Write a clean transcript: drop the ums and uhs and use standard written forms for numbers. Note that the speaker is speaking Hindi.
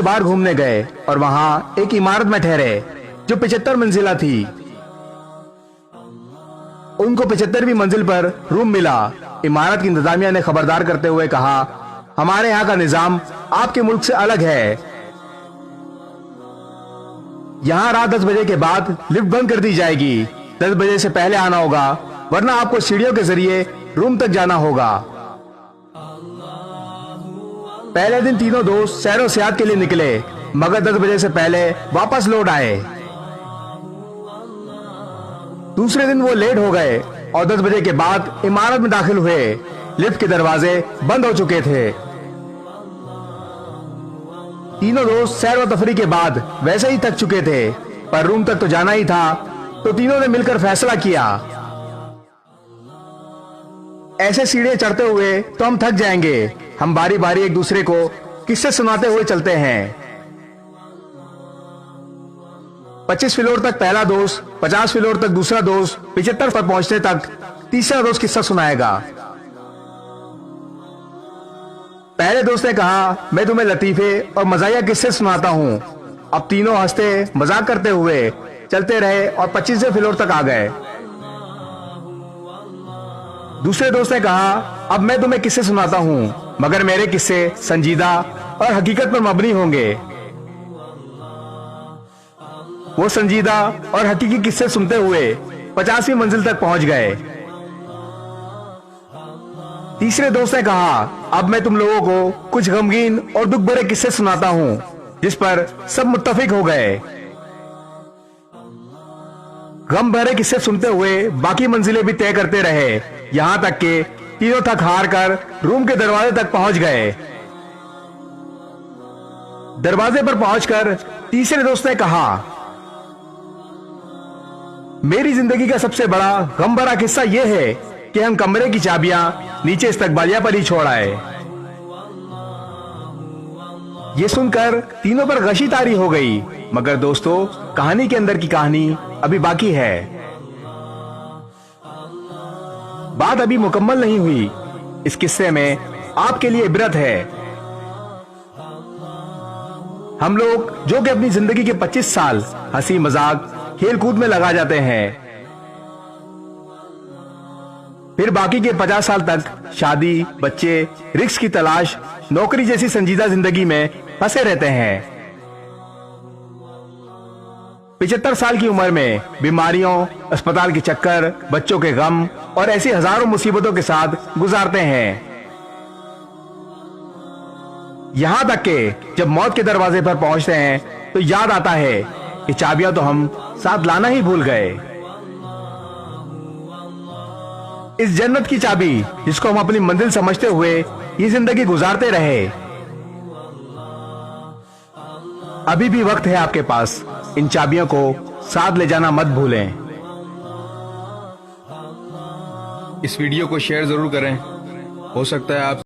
बाहर घूमने गए और वहाँ एक इमारत में ठहरे जो 75 मंजिला थी। उनको 75वीं मंजिल पर रूम मिला। इमारत की इंतजामिया ने खबरदार करते हुए कहा, हमारे यहाँ का निजाम आपके मुल्क से अलग है। यहाँ रात 10 बजे के बाद लिफ्ट बंद कर दी जाएगी। 10 बजे से पहले आना होगा, वरना आपको सीढ़ियों के जरिए रूम तक जाना होगा। पहले दिन तीनों दोस्त सैरो सियाहत के लिए निकले, मगर 10 बजे से पहले वापस लौट आए। दूसरे दिन वो लेट हो गए और 10 बजे के बाद इमारत में दाखिल हुए। लिफ्ट के दरवाजे बंद हो चुके थे। तीनों दोस्त सैर व तफरी के बाद वैसे ही थक चुके थे, पर रूम तक तो जाना ही था, तो तीनों ने मिलकर फैसला किया, ऐसे सीढ़ियां चढ़ते हुए तो हम थक जाएंगे। हम बारी बारी एक दूसरे को किस्से सुनाते हुए चलते हैं। 25 फ्लोर तक पहला दोस्त, 50 फ्लोर तक दूसरा दोस्त, 75 पर पहुंचने तक तीसरा दोस्त किस्सा सुनाएगा। पहले दोस्त ने कहा, मैं तुम्हें लतीफे और मजाया किस्से सुनाता हूँ। अब तीनों हंसते मजाक करते हुए चलते रहे और 25वें फ्लोर तक आ गए। दूसरे दोस्त ने कहा, अब मैं तुम्हें किस्से सुनाता हूँ, मगर मेरे किस्से संजीदा और हकीकत पर मबनी होंगे। वो संजीदा और हकीकी किस्से सुनते हुए 50वीं मंजिल तक पहुंच गए। तीसरे दोस्त ने कहा, अब मैं तुम लोगों को कुछ गमगीन और दुख भरे किस्से सुनाता हूं, जिस पर सब मुत्तफिक हो गए। गम भरे किस्से सुनते हुए बाकी मंजिलें भी तय करते रहे, यहां तक कि तीनों थक हार कर रूम के दरवाजे तक पहुंच गए। दरवाजे पर पहुंचकर तीसरे दोस्त ने कहा, मेरी जिंदगी का सबसे बड़ा गम भरा किस्सा यह है कि हम कमरे की चाबियां नीचे इस्तकबालिया पर ही छोड़ आए। ये सुनकर तीनों पर गशी तारी हो गई, मगर दोस्तों, कहानी के अंदर की कहानी अभी बाकी है। बात अभी मुकम्मल नहीं हुई। इस किस्से में आपके लिए इबरत है। हम लोग जो कि अपनी जिंदगी के 25 साल हंसी मजाक खेल कूद में लगा जाते हैं, फिर बाकी के 50 साल तक शादी, बच्चे, रिस्क की तलाश, नौकरी जैसी संजीदा जिंदगी में फंसे रहते हैं। 75 साल की उम्र में बीमारियों, अस्पताल के चक्कर, बच्चों के गम और ऐसी हजारों मुसीबतों के साथ गुजारते हैं। यहां तक कि जब मौत के दरवाजे पर पहुंचते हैं तो याद आता है कि चाबियां तो हम साथ लाना ही भूल गए। इस जन्नत की चाबी जिसको हम अपनी मंजिल समझते हुए ये जिंदगी गुजारते रहे, अभी भी वक्त है आपके पास। इन चाबियों को साथ ले जाना मत भूलें। इस वीडियो को शेयर जरूर करें। हो सकता है आप